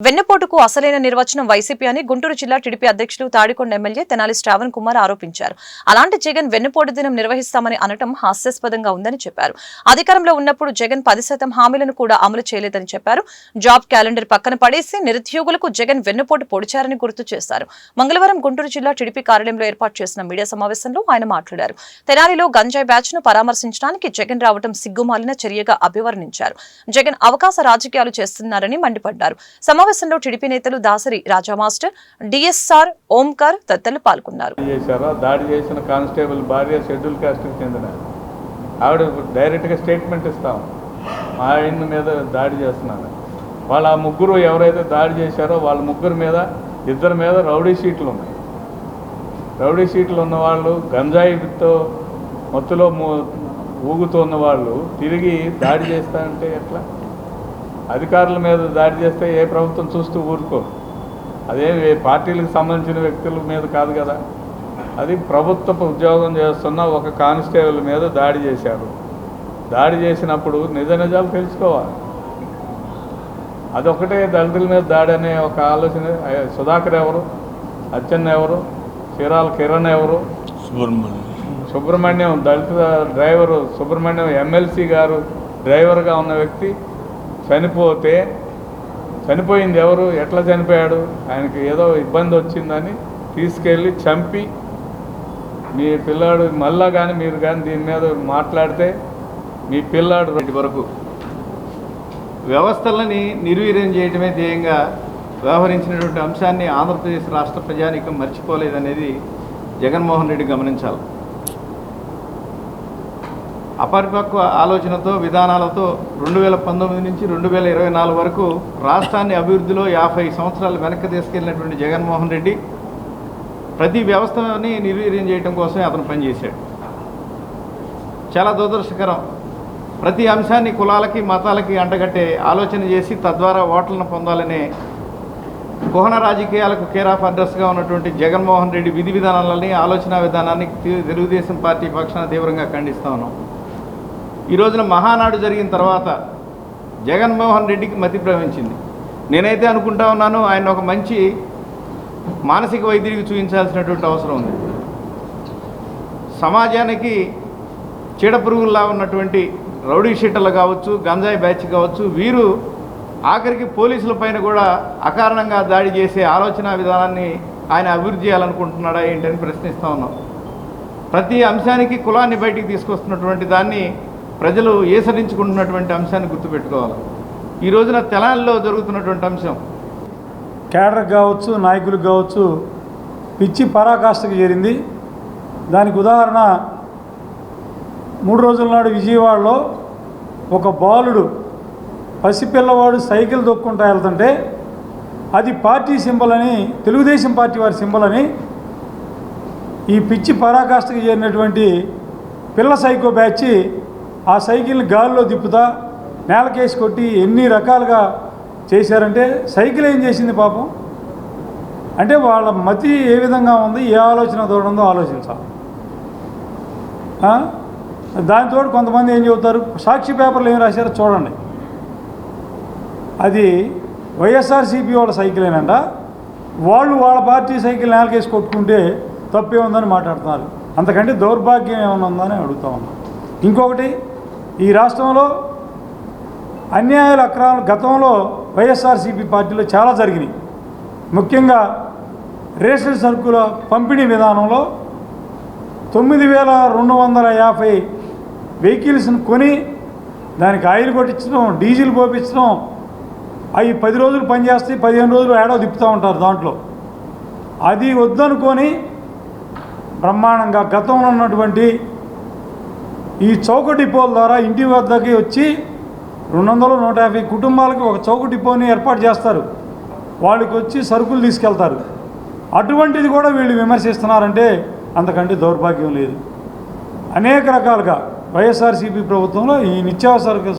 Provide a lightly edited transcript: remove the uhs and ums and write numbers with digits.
వెన్నపోటుకు అసలైన నిర్వచనం వైసీపీ అని గుంటూరు జిల్లా టీడీపీ అధ్యక్షులు తాడికొండ ఎమ్మెల్యే తెనాలి శ్రావణ్ కుమార్ ఆరోపించారు. అలాంటి జగన్ వెన్నపోటు దినం నిర్వహిస్తామని అనటం హాస్యాస్పదంగా ఉందని చెప్పారు. అధికారంలో ఉన్నప్పుడు జగన్ 10% హామీలను కూడా అమలు చేయలేదని చెప్పారు. జాబ్ క్యాలెండర్ పక్కన పడేసి నిరుద్యోగులకు జగన్ వెన్నపోటు పొడిచారని గుర్తు చేశారు. మంగళవారం గుంటూరు జిల్లా టీడీపీ కార్యాలయంలో ఏర్పాటు చేసిన మీడియా సమావేశంలో ఆయన మాట్లాడారు. తెనాలిలో గంజాయి బ్యాచ్ ను పరామర్శించడానికి జగన్ రావడం సిగ్గుమాలిన చర్యగా అభివర్ణించారు. జగన్ అవకాశ రాజకీయాలు చేస్తున్నారని మండిపడ్డారు. సమావేశంలో టీడీపీ నేతలు దాసరి రాజా మాస్టర్, డిఎస్ఆర్ ఓంకార్ తదితరులు పాల్గొన్నారు. దాడి చేసిన కానిస్టేబుల్ భార్య షెడ్యూల్ కాస్ట్కి చెందిన ఆవిడ డైరెక్ట్గా స్టేట్మెంట్ ఇస్తాం, మా ఆయన మీద దాడి చేస్తున్నాను. వాళ్ళ ముగ్గురు ఎవరైతే దాడి చేశారో వాళ్ళ ముగ్గురు మీద ఇద్దరి మీద రౌడీ షీట్లు ఉన్నాయి. రౌడీ షీట్లు ఉన్నవాళ్ళు గంజాయితో మత్తులో ఊగుతున్న వాళ్ళు తిరిగి దాడి చేస్తారంటే ఎట్లా? అధికారుల మీద దాడి చేస్తే ఏ ప్రభుత్వం చూస్తూ ఊరుకో. అదే పార్టీలకు సంబంధించిన వ్యక్తుల మీద కాదు కదా, అది ప్రభుత్వ ఉద్యోగం చేస్తున్న ఒక కానిస్టేబుల్ మీద దాడి చేశారు. దాడి చేసినప్పుడు నిజాలు తెలుసుకోవాలి. అదొకటే దళితుల మీద దాడి అనే ఒక ఆలోచన. సుధాకర్ ఎవరు, అచ్చెన్న ఎవరు, చీరాల కిరణ్ ఎవరు, సుబ్రహ్మణ్యం దళిత డ్రైవరు, సుబ్రహ్మణ్యం ఎమ్మెల్సీ గారు డ్రైవర్గా ఉన్న వ్యక్తి చనిపోయింది ఎవరు, ఎట్లా చనిపోయాడు, ఆయనకి ఏదో ఇబ్బంది వచ్చిందని తీసుకెళ్ళి చంపి మీ పిల్లాడు మళ్ళా కానీ మీరు కానీ దీని మీద మాట్లాడితే మీ పిల్లాడు వరకు వ్యవస్థలని నిర్వీర్యం చేయడమే ధ్యేయంగా వ్యవహరించినటువంటి అంశాన్ని ఆంధ్రప్రదేశ్ రాష్ట్ర ప్రజానీకం మర్చిపోలేదనేది జగన్మోహన్ రెడ్డి గమనించాలి. అపరిపక్వ ఆలోచనతో విధానాలతో 2019 నుంచి 2024 వరకు రాష్ట్రాన్ని అభివృద్ధిలో 50 సంవత్సరాలు వెనక్కి తీసుకెళ్ళినటువంటి జగన్మోహన్ రెడ్డి ప్రతి వ్యవస్థని నిర్వీర్యం చేయడం కోసమే అతను పనిచేశాడు. చాలా దురదృష్టకరం. ప్రతి అంశాన్ని కులాలకి మతాలకి అంటగట్టే ఆలోచన చేసి తద్వారా ఓట్లను పొందాలనే కుహన రాజకీయాలకు కేర్ ఆఫ్ అడ్రస్గా ఉన్నటువంటి జగన్మోహన్ రెడ్డి విధి విధానాలని ఆలోచన విధానాన్ని తెలుగుదేశం పార్టీ పక్షాన తీవ్రంగా ఖండిస్తా ఉన్నాం. ఈ రోజున మహానాడు జరిగిన తర్వాత జగన్మోహన్ రెడ్డికి మతి భ్రమించింది. నేనైతే అనుకుంటా ఉన్నాను, ఆయన ఒక మంచి మానసిక వైద్యుడికి చూపించాల్సినటువంటి అవసరం ఉంది. సమాజానికి చీడపురుగుల్లా ఉన్నటువంటి రౌడీ షీటర్లు కావచ్చు, గంజాయి బ్యాచ్ కావచ్చు, వీరు ఆఖరికి పోలీసుల పైన కూడా అకారణంగా దాడి చేసే ఆలోచన విధానాన్ని ఆయన అభివృద్ధి చేయాలనుకుంటున్నాడా ఏంటని ప్రశ్నిస్తూ ఉన్నాం. ప్రతి అంశానికి కులాన్ని బయటికి తీసుకొస్తున్నటువంటి దాన్ని ప్రజలు ఏసరించుకుంటున్నటువంటి అంశాన్ని గుర్తుపెట్టుకోవాలి. ఈ రోజున తెలంగాణలో జరుగుతున్నటువంటి అంశం కేడర్ కావచ్చు, నాయకులకు కావచ్చు పిచ్చి పరాకాష్ఠకు చేరింది. దానికి ఉదాహరణ 3 రోజుల నాడు విజయవాడలో ఒక బాలుడు పసిపిల్లవాడు సైకిల్ దొక్కుంటా వెళ్తుంటే అది పార్టీ సింబల్ అని, తెలుగుదేశం పార్టీ వారి సింబల్ అని ఈ పిచ్చి పరాకాష్ఠకు చేరినటువంటి పిల్ల సైకో బ్యాచ్ ఆ సైకిల్ని గాలిలో తిప్పుతా నేలకేసి కొట్టి ఎన్ని రకాలుగా చేశారంటే సైకిల్ ఏం చేసింది పాపం? అంటే వాళ్ళ మతి ఏ విధంగా ఉంది, ఏ ఆలోచన తోడుందో ఆలోచించాలి. దానితో కొంతమంది ఏం చెబుతారు, సాక్షి పేపర్లు ఏం రాశారో చూడండి. అది వైఎస్ఆర్సీపీ వాళ్ళ సైకిలేనంట, వాళ్ళు వాళ్ళ పార్టీ సైకిల్ నేలకేసి కొట్టుకుంటే తప్పే ఉందని మాట్లాడుతున్నారు. అంతకంటే దౌర్భాగ్యం ఏమైనా ఉందని అడుగుతా ఉన్నాం. ఇంకొకటి, ఈ రాష్ట్రంలో అన్యాయాలు అక్రమాలు గతంలో వైఎస్ఆర్సీపీ పార్టీలో చాలా జరిగినాయి. ముఖ్యంగా రేషన్ సరుకుల పంపిణీ విధానంలో 9250 వెహికల్స్ని కొని దానికి ఆయిల్ కొట్టించడం, డీజిల్ పోపించడం, అవి 10 రోజులు పనిచేస్తాయి, 15 రోజులు ఏడో తిప్పుతూ ఉంటారు. దాంట్లో అది వద్దనుకొని బ్రహ్మాండంగా గతంలో ఉన్నటువంటి ఈ చౌక డిపోల ద్వారా ఇంటి వద్దకి వచ్చి 200-150 కుటుంబాలకి ఒక చౌక డిపోని ఏర్పాటు చేస్తారు. వాళ్ళకి వచ్చి సరుకులు తీసుకెళ్తారు. అటువంటిది కూడా వీళ్ళు విమర్శిస్తున్నారంటే అంతకంటే దౌర్భాగ్యం లేదు. అనేక రకాలుగా వైఎస్ఆర్సీపీ ప్రభుత్వంలో ఈ నిత్యావసర